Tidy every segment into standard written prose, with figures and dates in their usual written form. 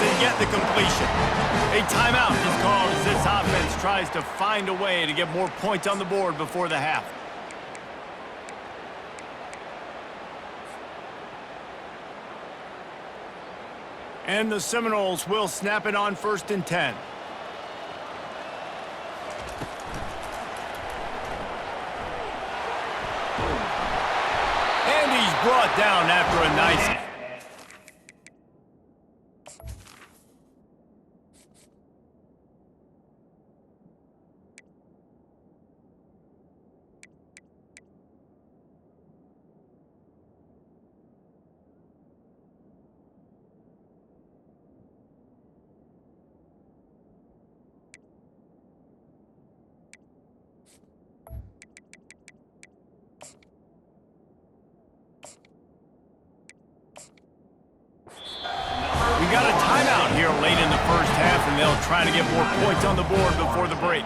and get the completion. A timeout is called as this offense tries to find a way to get more points on the board before the half. And the Seminoles will snap it on 1st and 10. And he's brought down after a nice... We got a timeout here late in the first half, and they'll try to get more points on the board before the break.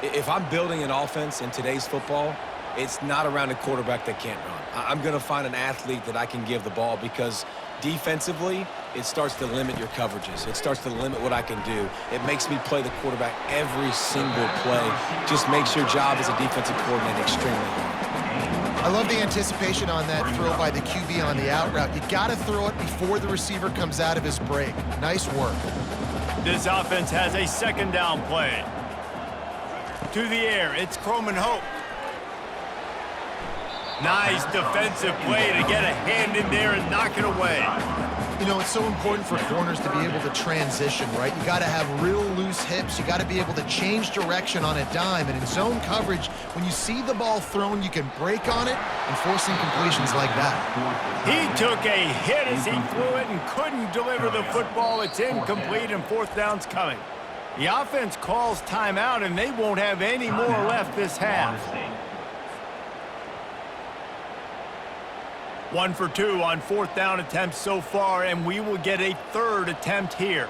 If I'm building an offense in today's football, it's not around a quarterback that can't run. I'm going to find an athlete that I can give the ball because defensively, it starts to limit your coverages. It starts to limit what I can do. It makes me play the quarterback every single play. Just makes your job as a defensive coordinator extremely hard. I love the anticipation on that throw by the QB on the out route. You got to throw it before the receiver comes out of his break. Nice work. This offense has a 2nd down play. To the air, it's COMEbAcK. Nice defensive play to get a hand in there and knock it away. You know, it's so important for corners to be able to transition, right? You got to have real loose hips. You got to be able to change direction on a dime. And in zone coverage, when you see the ball thrown, you can break on it and force incompletions like that. He took a hit as he threw it and couldn't deliver the football. It's incomplete and 4th down's coming. The offense calls timeout, and they won't have any more left this half. 1 for 2 on 4th down attempts so far, and we will get a 3rd attempt here.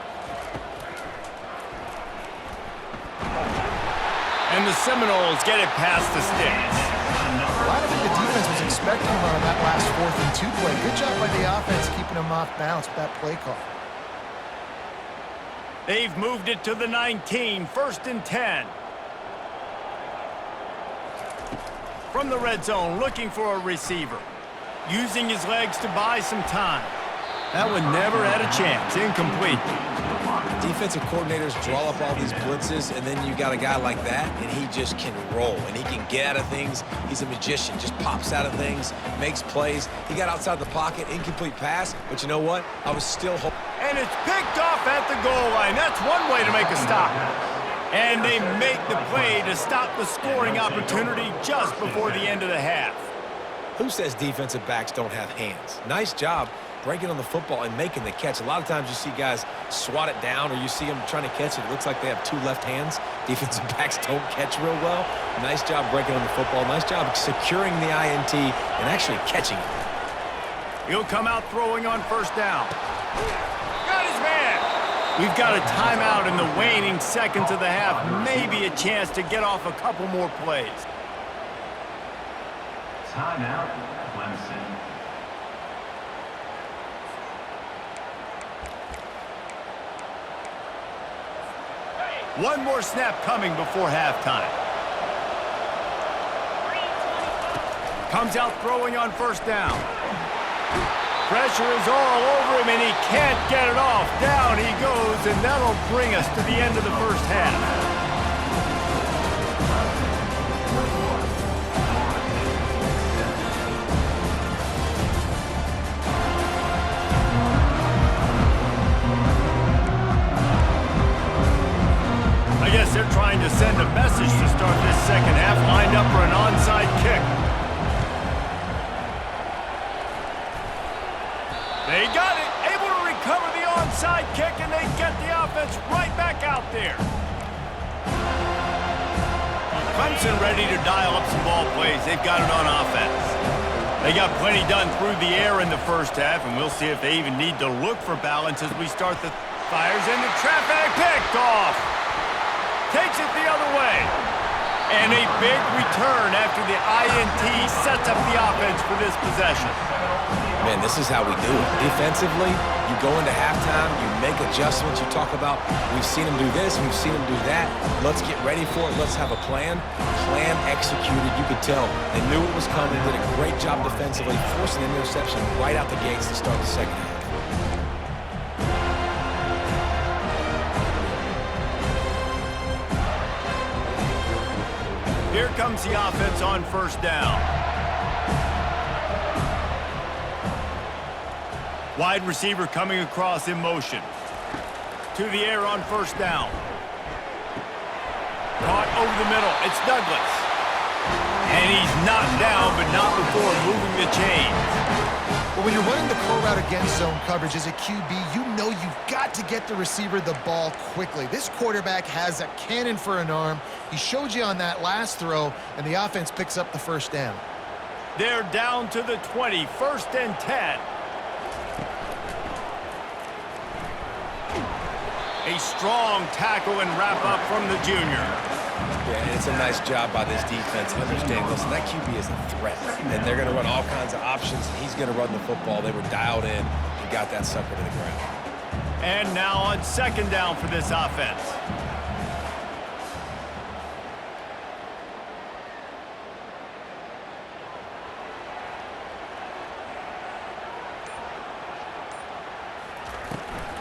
And the Seminoles get it past the sticks. Well, I don't think the defense was expecting him on that last 4th and 2 play. Good job by the offense keeping him off balance with that play call. They've moved it to the 19, 1st and 10. From the red zone, looking for a receiver. Using his legs to buy some time. That one never had a chance. Incomplete. Defensive coordinators draw up all these blitzes, and then you got a guy like that, and he just can roll, and he can get out of things. He's a magician, just pops out of things, makes plays. He got outside the pocket, incomplete pass, but you know what? I was still hoping. And it's picked off at the goal line. That's one way to make a stop. And they make the play to stop the scoring opportunity just before the end of the half. Who says defensive backs don't have hands? Nice job breaking on the football and making the catch. A lot of times you see guys swat it down, or you see them trying to catch it. It looks like they have 2 left hands. Defensive backs don't catch real well. Nice job breaking on the football. Nice job securing the INT and actually catching it. He'll come out throwing on 1st down. Got his man. We've got a timeout in the waning seconds of the half. Maybe a chance to get off a couple more plays. Timeout, Clemson. One more snap coming before halftime. Comes out throwing on 1st down. Pressure is all over him, and he can't get it off. Down he goes, and that'll bring us to the end of the first half. I guess they're trying to send a message to start this second half, lined up for an onside kick. They got it, able to recover the onside kick, and they get the offense right back out there. Clemson ready to dial up some ball plays. They've got it on offense. They got plenty done through the air in the first half, and we'll see if they even need to look for balance as we start the fires into traffic. Picked off. Takes it the other way. And a big return after the INT sets up the offense for this possession. Man, this is how we do it. Defensively, you go into halftime, you make adjustments. You talk about, we've seen them do this, we've seen them do that. Let's get ready for it. Let's have a plan. Plan executed. You could tell they knew it was coming. Did a great job defensively, forcing an interception right out the gates to start the second half. Here comes the offense on first down. Wide receiver coming across in motion. To the air on first down. Caught over the middle. It's Douglas. And he's knocked down, but not before moving the chains. Well, when you're running the curl route against zone coverage as a QB, you know you've got to get the receiver the ball quickly. This quarterback has a cannon for an arm. He showed you on that last throw, and the offense picks up the first down. They're down to the 20, 1st and 10. A strong tackle and wrap up from the junior. Yeah, and it's a nice job by this defense understanding, listen, that QB is a threat, and they're going to run all kinds of options, and he's going to run the football. They were dialed in and got that sucker to the ground. And now on second down for this offense.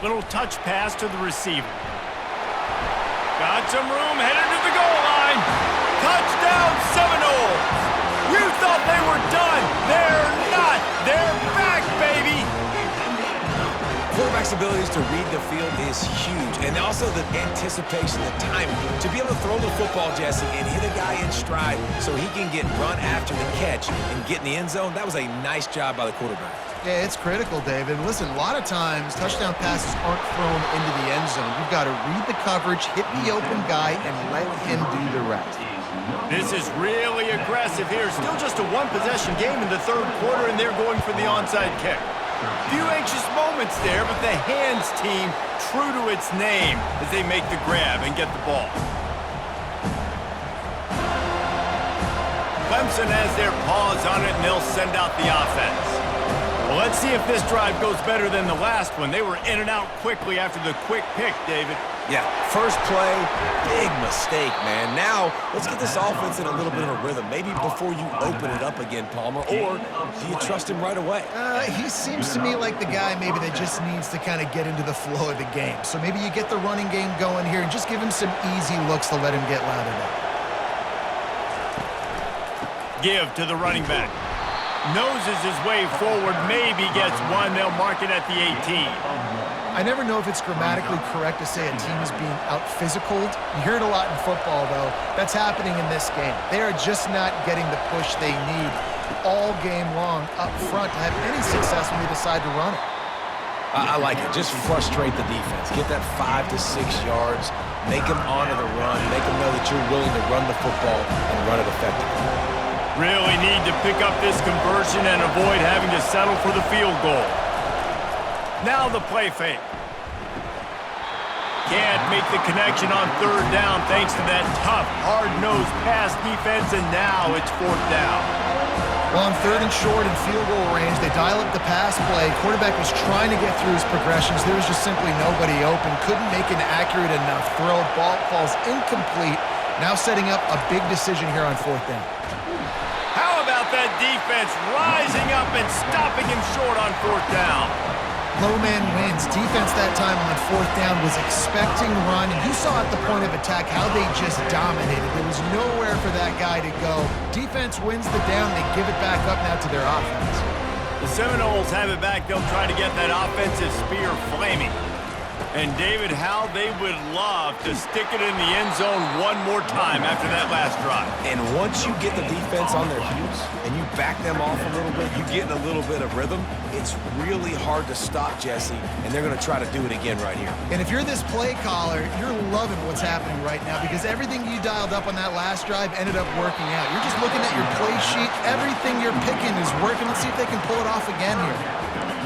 Little touch pass to the receiver. Got some room, headed to the goal line. Touchdown Seminoles! You thought they were done. They're not. They're back, baby. Quarterback's abilities to read the field is huge, and also the anticipation, the timing. To be able to throw the football, Jesse, and hit a guy in stride so he can get run after the catch and get in the end zone, that was a nice job by the quarterback. Yeah, it's critical, David. Listen, a lot of times touchdown passes aren't thrown into the end zone. You've got to read the coverage, hit the open guy, and let him do the rest. This is really aggressive here. Still just a one-possession game in the third quarter, and they're going for the onside kick. Few anxious moments there, but the hands team true to its name as they make the grab and get the ball. Clemson has their paws on it, and they'll send out the offense. Well, let's see if this drive goes better than the last one. They were in and out quickly after the quick pick, David. Yeah, first play, big mistake, man. Now, let's get this offense in a little bit of a rhythm. Maybe before you open it up again, Palmer, or do you trust him right away? He seems to me like the guy maybe that just needs to kind of get into the flow of the game. So maybe you get the running game going here and just give him some easy looks to let him get louder up. Give to the running back. Noses his way forward, maybe gets one. They'll mark it at the 18. I never know if it's grammatically correct to say a team is being out-physicaled. You hear it a lot in football, though. That's happening in this game. They are just not getting the push they need all game long up front to have any success when they decide to run it. I like it. Just frustrate the defense. Get that 5 to 6 yards. Make them honor the run. Make them know that you're willing to run the football and run it effectively. Really need to pick up this conversion and avoid having to settle for the field goal. Now the play fake. Can't make the connection on third down thanks to that tough, hard-nosed pass defense, and now it's fourth down. Well, on third and short and field goal range, they dial up the pass play. Quarterback was trying to get through his progressions. There was just simply nobody open. Couldn't make an accurate enough throw. Ball falls incomplete. Now setting up a big decision here on fourth down. How about that defense rising up and stopping him short on fourth down? Low man wins. Defense that time on fourth down was expecting run, and you saw at the point of attack how they just dominated. There was nowhere for that guy to go. Defense wins the down. They give it back up now to their offense. The Seminoles have it back. They'll try to get that offensive spear flaming. And David, how they would love to stick it in the end zone one more time after that last drive. And once you get the defense on their heels and you back them off a little bit, you get in a little bit of rhythm, it's really hard to stop, Jesse, and they're going to try to do it again right here. And if you're this play caller, you're loving what's happening right now because everything you dialed up on that last drive ended up working out. You're just looking at your play sheet. Everything you're picking is working. Let's see if they can pull it off again here.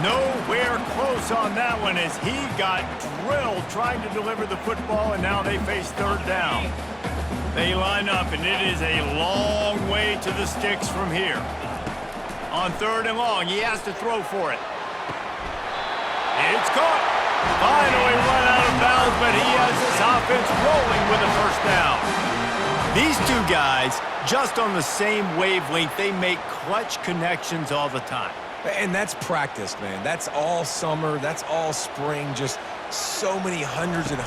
Nowhere close on that one as he got drilled trying to deliver the football, and now they face third down. They line up, and it is a long way to the sticks from here. On 3rd and long, he has to throw for it. It's caught. Finally run out of bounds, but he has this offense rolling with a first down. These two guys, just on the same wavelength, they make clutch connections all the time. And that's practice, man. That's all summer. That's all spring. Just so many hundreds and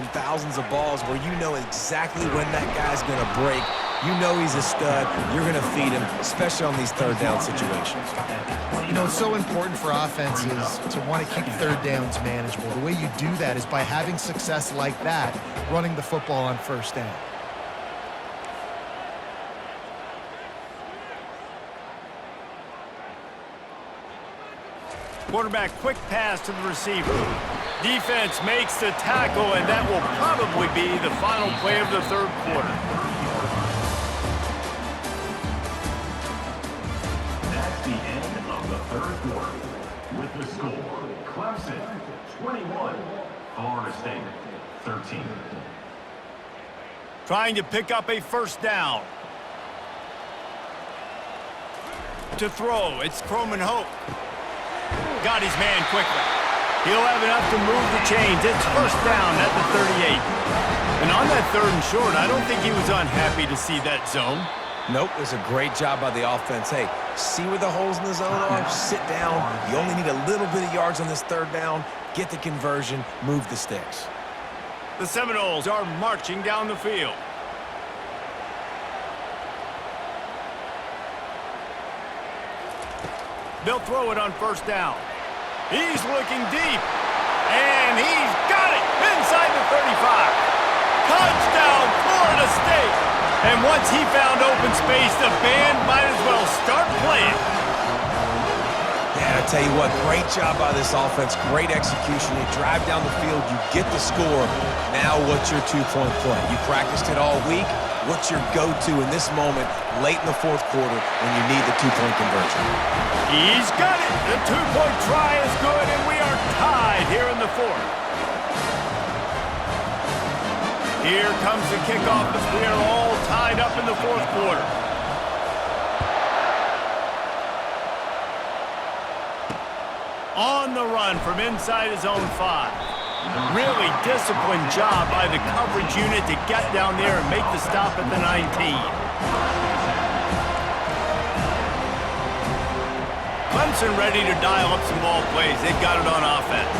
thousands of balls where you know exactly when that guy's going to break. You know he's a stud. You're going to feed him, especially on these 3rd down situations. You know, it's so important for offenses to want to keep 3rd downs manageable. The way you do that is by having success like that, running the football on 1st down. Quarterback quick pass to the receiver. Defense makes the tackle, and that will probably be the final play of the 3rd quarter. That's the end of the 3rd quarter. With the score, Clemson 21, Florida State 13. Trying to pick up a first down. To throw, it's Hope. Got his man quickly. He'll have enough to move the chains. It's first down at the 38. And on that 3rd and short, I don't think he was unhappy to see that zone. Nope, it was a great job by the offense. Hey, see where the holes in the zone are? Sit down. You only need a little bit of yards on this 3rd down. Get the conversion. Move the sticks. The Seminoles are marching down the field. They'll throw it on first down. He's looking deep, and he's got it inside the 35. Touchdown, Florida State. And once he found open space, the band might as well start playing. Yeah, I tell you what, great job by this offense. Great execution. You drive down the field, you get the score. Now what's your 2-point play? You practiced it all week. What's your go-to in this moment late in the 4th quarter when you need the 2-point conversion? He's got it. The 2-point try is good, and we are tied here in the 4th. Here comes the kickoff as we are all tied up in the 4th quarter. On the run from inside his own 5. Really disciplined job by the coverage unit to get down there and make the stop at the 19. Clemson ready to dial up some ball plays. They've got it on offense.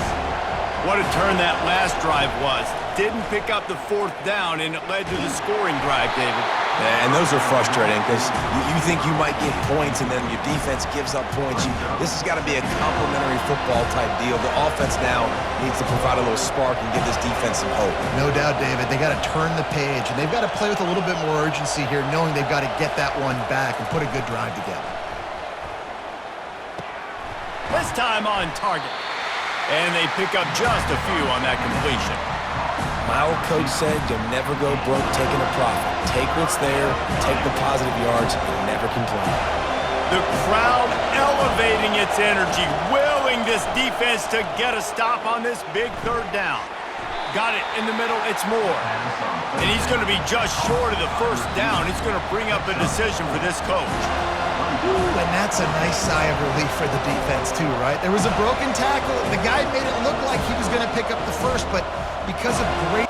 What a turn that last drive was. Didn't pick up the 4th down, and it led to the scoring drive, David. Yeah, and those are frustrating because you think you might get points and then your defense gives up points. This has got to be a complementary football type deal. The offense now needs to provide a little spark and give this defense some hope. No doubt, David. They got to turn the page, and they've got to play with a little bit more urgency here, knowing they've got to get that one back and put a good drive together. This time on target. And they pick up just a few on that completion. My old coach said you'll never go broke taking a profit. Take what's there, take the positive yards, and never complain. The crowd elevating its energy, willing this defense to get a stop on this big 3rd down. Got it in the middle, it's Moore. And he's going to be just short of the first down. It's going to bring up a decision for this coach. Ooh, and that's a nice sigh of relief for the defense too, right? There was a broken tackle. The guy made it look like he was going to pick up the first, but because of great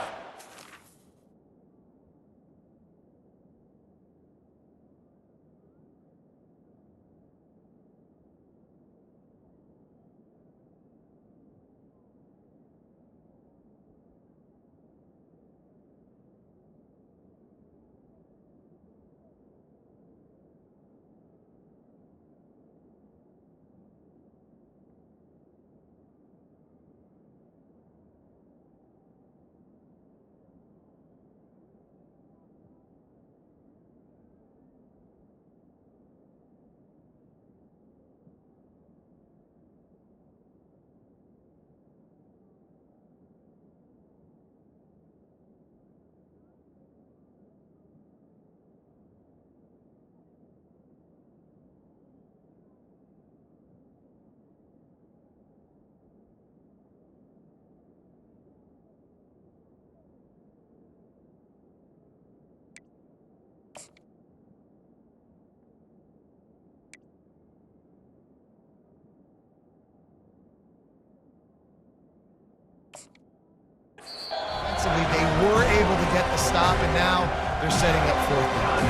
offensively. They were able to get the stop, and now they're setting up fourth down.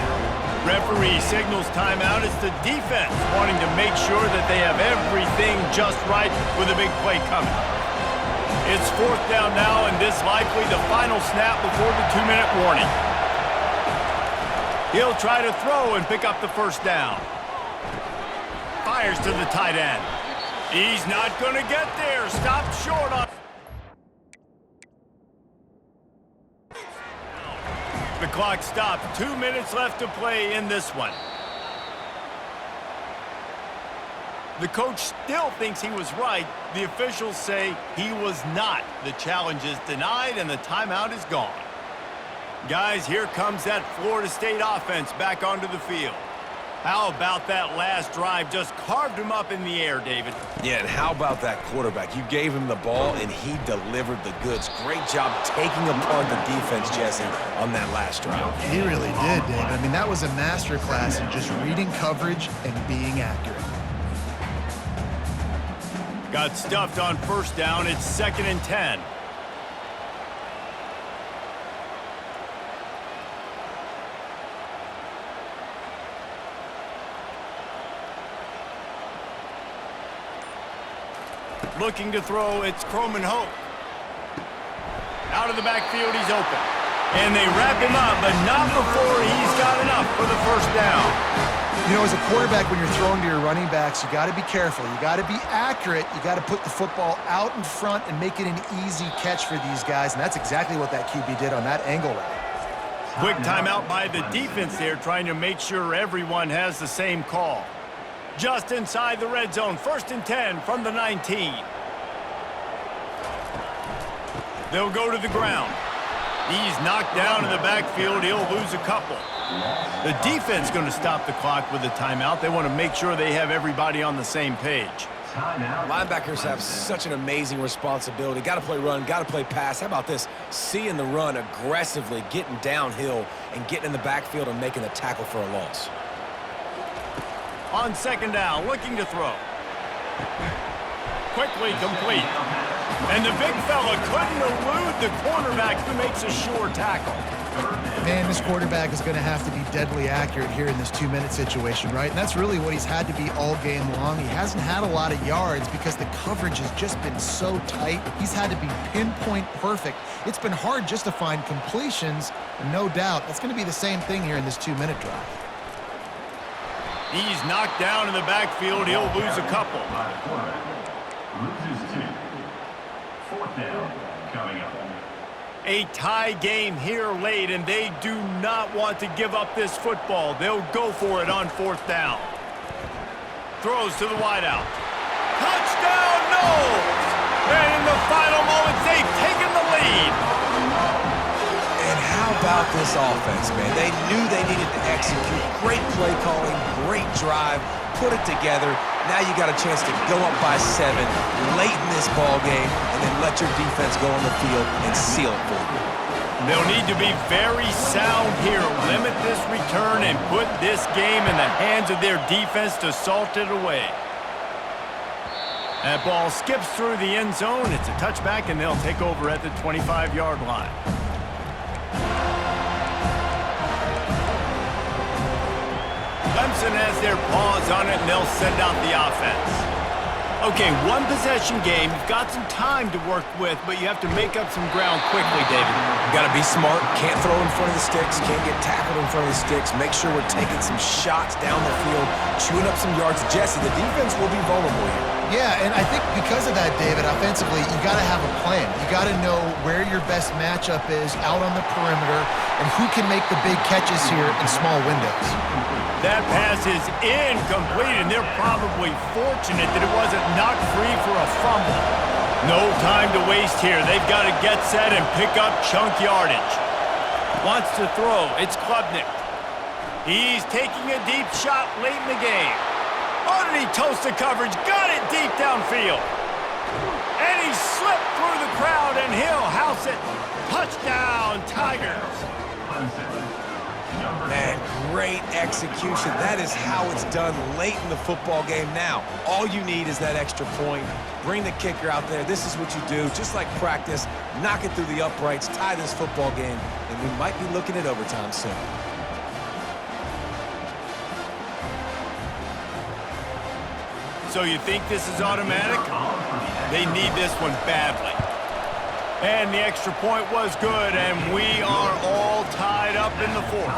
Referee signals timeout. It's the defense wanting to make sure that they have everything just right with a big play coming. It's fourth down now, and this likely the final snap before the 2-minute warning. He'll try to throw and pick up the first down. Fires to the tight end. He's not going to get there. Stopped short on. The clock stopped. 2 minutes left to play in this one. The coach still thinks he was right. The officials say he was not. The challenge is denied and the timeout is gone. Guys, here comes that Florida State offense back onto the field. How about that last drive? Just carved him up in the air, David. Yeah, and how about that quarterback? You gave him the ball, and he delivered the goods. Great job taking apart the defense, Jesse, on that last drive. He really did, David. I mean, that was a masterclass in just reading coverage and being accurate. Got stuffed on first down. It's 2nd and 10. Looking to throw, it's Croman Hope. Out of the backfield, he's open. And they wrap him up, but not before he's got enough for the first down. You know, as a quarterback, when you're throwing to your running backs, you got to be careful. You got to be accurate. You got to put the football out in front and make it an easy catch for these guys, and that's exactly what that QB did on that angle route. Quick timeout by the defense there, trying to make sure everyone has the same call. Just inside the red zone, 1st and 10 from the 19. They'll go to the ground. He's knocked down in the backfield. He'll lose a couple. The defense going to stop the clock with a timeout. They want to make sure they have everybody on the same page. Linebackers have such an amazing responsibility. Got to play run, got to play pass. How about this? Seeing the run aggressively, getting downhill, and getting in the backfield and making the tackle for a loss. On 2nd down, looking to throw. Quickly complete. And the big fella couldn't elude the cornerback who makes a sure tackle. Man, this quarterback is going to have to be deadly accurate here in this 2-minute situation, right? And that's really what he's had to be all game long. He hasn't had a lot of yards because the coverage has just been so tight. He's had to be pinpoint perfect. It's been hard just to find completions, and no doubt that's going to be the same thing here in this 2-minute drive. He's knocked down in the backfield. He'll lose a couple. Loses 2. 4th down coming up. A tie game here late, and they do not want to give up this football. They'll go for it on 4th down. Throws to the wideout. Touchdown, Knowles! And in the final moments, they've taken the lead. And how about this offense, man? They knew they needed to execute. Great play calling, great drive, put it together. Now you got a chance to go up by 7 late in this ball game and then let your defense go on the field and seal it for you. They'll need to be very sound here. Limit this return and put this game in the hands of their defense to salt it away. That ball skips through the end zone. It's a touchback, and they'll take over at the 25-yard line. Clemson has their paws on it, and they'll send out the offense. Okay, 1 possession game. You've got some time to work with, but you have to make up some ground quickly, David. You got to be smart. Can't throw in front of the sticks. Can't get tackled in front of the sticks. Make sure we're taking some shots down the field, chewing up some yards. Jesse, the defense will be vulnerable here. Yeah, and I think because of that, David, offensively, you got to have a plan. You got to know where your best matchup is out on the perimeter and who can make the big catches here in small windows. That pass is incomplete, and they're probably fortunate that it wasn't knocked free for a fumble. No time to waste here. They've got to get set and pick up chunk yardage. Wants to throw. It's Klubnik. He's taking a deep shot late in the game. Oh, did he toast the coverage? Got it deep downfield. And he slipped through the crowd, and he'll house it. Touchdown, Tigers. Man, great execution. That is how it's done late in the football game now. All you need is that extra point. Bring the kicker out there. This is what you do. Just like practice, knock it through the uprights, tie this football game, and we might be looking at overtime soon. So you think this is automatic? They need this one badly. And the extra point was good, and we are all tied up in the fourth.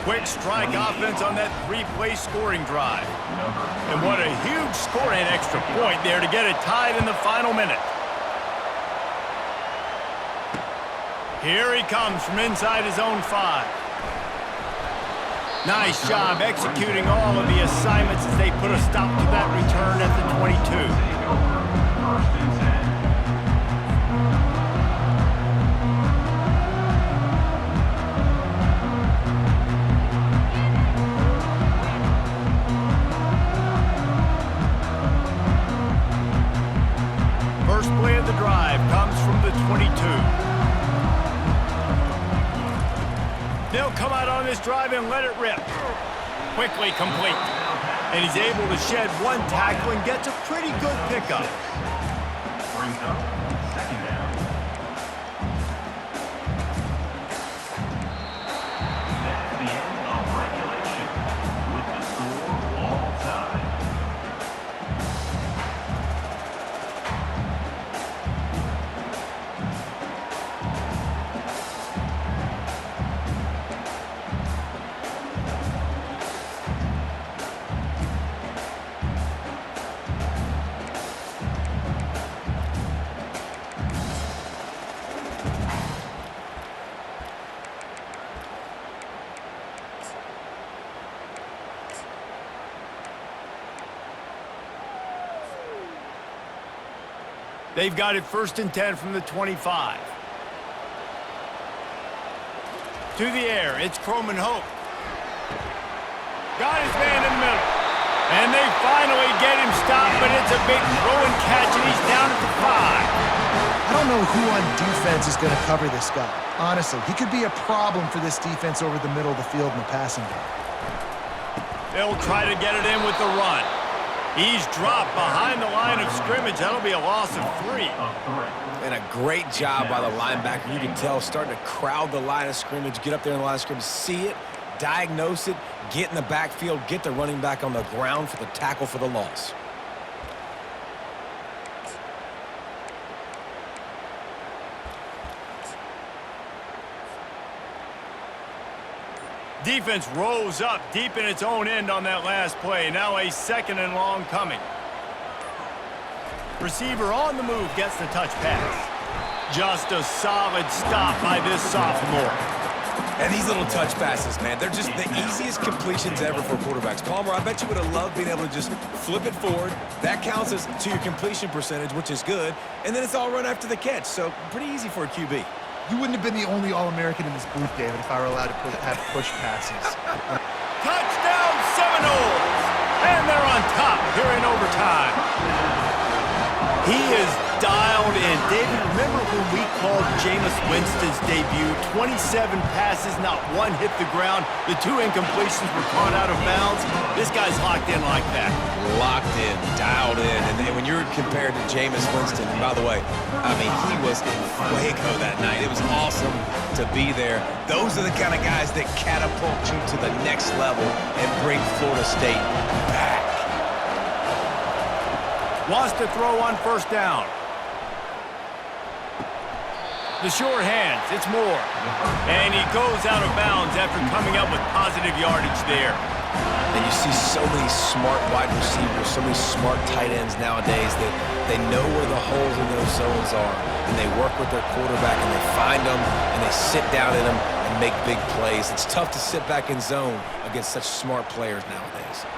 Quick strike offense on that three-play scoring drive. And what a huge score and extra point there to get it tied in the final minute. Here he comes from inside his own 5. Nice job executing all of the assignments as they put a stop to that return at the 22. First play of the drive comes from the 22. They'll come out on this drive and let it rip. Quickly complete. And he's able to shed one tackle and gets a pretty good pickup. Brings up second down. That's the end of regulation with the score all tied. They've got it 1st and 10 from the 25. To the air, it's COMEbACK. Got his man in the middle. And they finally get him stopped, but it's a big throw and catch, and he's down at the 5. I don't know who on defense is going to cover this guy. Honestly, he could be a problem for this defense over the middle of the field in the passing game. They'll try to get it in with the run. He's dropped behind the line of scrimmage. That'll be a loss of 3. And a great job by the linebacker. You can tell, starting to crowd the line of scrimmage, get up there in the line of scrimmage, see it, diagnose it, get in the backfield, get the running back on the ground for the tackle for the loss. Defense rose up deep in its own end on that last play. Now a 2nd and long coming. Receiver on the move gets the touch pass. Just a solid stop by this sophomore. And these little touch passes, man, they're just the easiest completions ever for quarterbacks. Palmer, I bet you would have loved being able to just flip it forward. That counts as to your completion percentage, which is good. And then it's all run after the catch, so pretty easy for a QB. You wouldn't have been the only All-American in this booth, David, if I were allowed to have push passes. Touchdown Seminoles! And they're on top here in overtime. He is dialed in. David, remember when we called Jameis Winston's debut? 27 passes, not one hit the ground. The 2 incompletions were caught out of bounds. This guy's locked in like that. Locked in, dialed in. And then when you're compared to Jameis Winston, and by the way, I mean, he was in fuego that night. It was awesome to be there. Those are the kind of guys that catapult you to the next level and bring Florida State back. Wants to throw on 1st down. The short hands, it's Moore. And he goes out of bounds after coming up with positive yardage there. And you see so many smart wide receivers, so many smart tight ends nowadays that they know where the holes in those zones are. And they work with their quarterback and they find them and they sit down in them and make big plays. It's tough to sit back in zone against such smart players nowadays.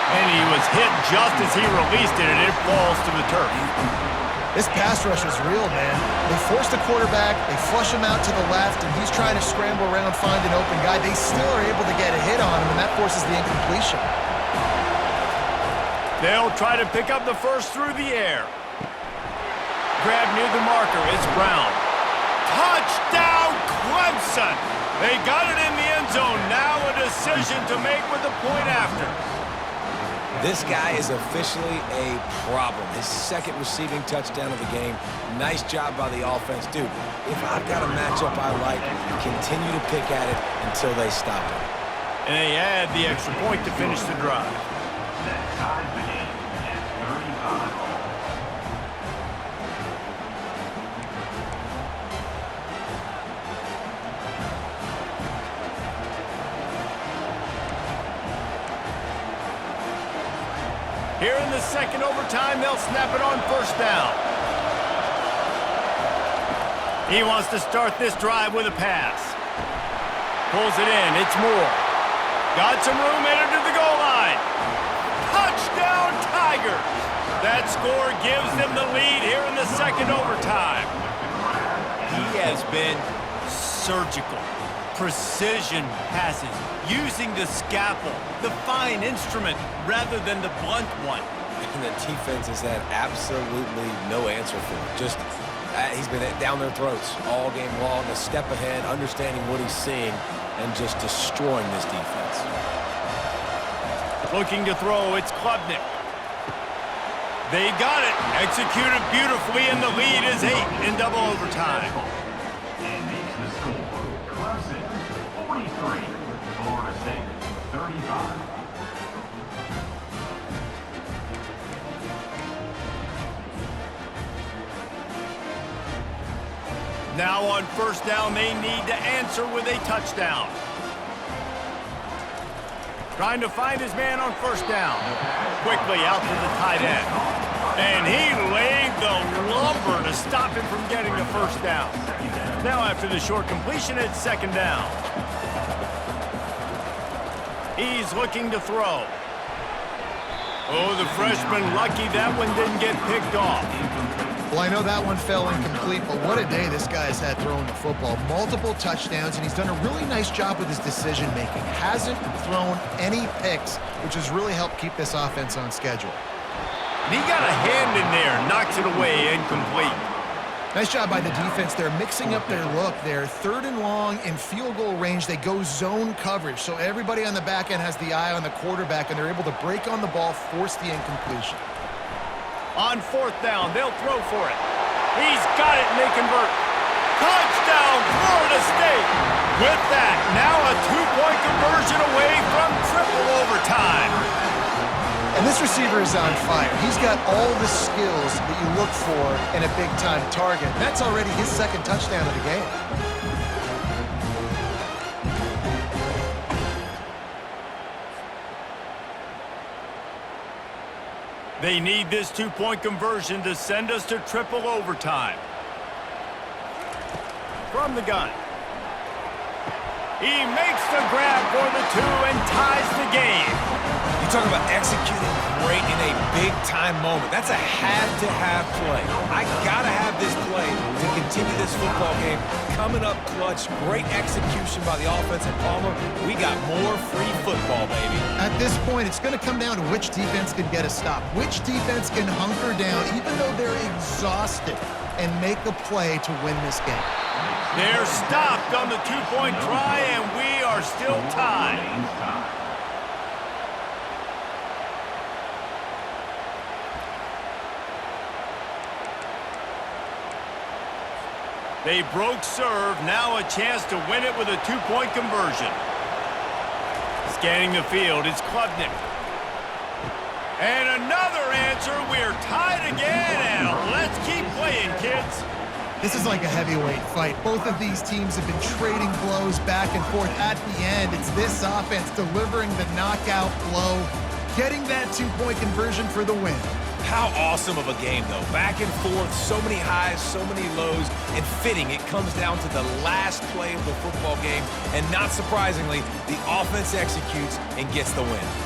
And he was hit just as he released it, and it falls to the turf. This pass rush is real, man. They force the quarterback, they flush him out to the left, and he's trying to scramble around, find an open guy. They still are able to get a hit on him, and that forces the incompletion. They'll try to pick up the 1st through the air. Grab near the marker, it's Brown. Touchdown, Clemson! They got it in the end zone. Now a decision to make with the point after. This guy is officially a problem. His second receiving touchdown of the game. Nice job by the offense. Dude, if I've got a matchup I like, continue to pick at it until they stop it. And they add the extra point to finish the drive. That ties the game at 35. Here in the second overtime, they'll snap it on first down. He wants to start this drive with a pass. Pulls it in. It's Moore. Got some room headed to the goal line. Touchdown, Tigers! That score gives them the lead here in the second overtime. He has been surgical. Precision passes, using the scalpel, the fine instrument, rather than the blunt one. And the defense has had absolutely no answer for it. Just, he's been down their throats all game long, a step ahead, understanding what he's seeing, and just destroying this defense. Looking to throw, it's Klubnik. They got it, executed beautifully, and the lead is 8 in double overtime. And makes the score. Clemson, 43. Florida State, 35. Now on first down, they need to answer with a touchdown. Trying to find his man on first down. Quickly out to the tight end. And he laid the lumber to stop him from getting the first down. Now after the short completion, it's second down. He's looking to throw. Oh, the freshman lucky that one didn't get picked off. Well, I know that one fell incomplete, but what a day this guy's had throwing the football. Multiple touchdowns, and he's done a really nice job with his decision-making. Hasn't thrown any picks, which has really helped keep this offense on schedule. And he got a hand in there, knocks it away, incomplete. Nice job by the defense. They're mixing up their look. They're third and long in field goal range. They go zone coverage, so everybody on the back end has the eye on the quarterback, and they're able to break on the ball, force the incompletion. On fourth down, they'll throw for it. He's got it, and they convert. Touchdown, Florida State! With that, now a two-point conversion away from triple overtime. And this receiver is on fire. He's got all the skills that you look for in a big-time target. That's already his second touchdown of the game. They need this two-point conversion to send us to triple overtime. From the gun. He makes the grab for the two and ties the game. You talk about executing great in a big-time moment. That's a have-to-have play. I gotta have this play to continue this football game. Coming up clutch, great execution by the offense. And Palmer, we got more free football, baby. At this point, it's going to come down to which defense can get a stop. Which defense can hunker down, even though they're exhausted, and make a play to win this game. They're stopped on the two-point try, and we are still tied. They broke serve, now a chance to win it with a two-point conversion. Scanning the field, it's Klubnik. And another answer, we're tied again, and let's keep playing, kids. This is like a heavyweight fight. Both of these teams have been trading blows back and forth. At the end, it's this offense delivering the knockout blow, getting that two-point conversion for the win. How awesome of a game, though. Back and forth, so many highs, so many lows, and fitting. It comes down to the last play of the football game, and not surprisingly, the offense executes and gets the win.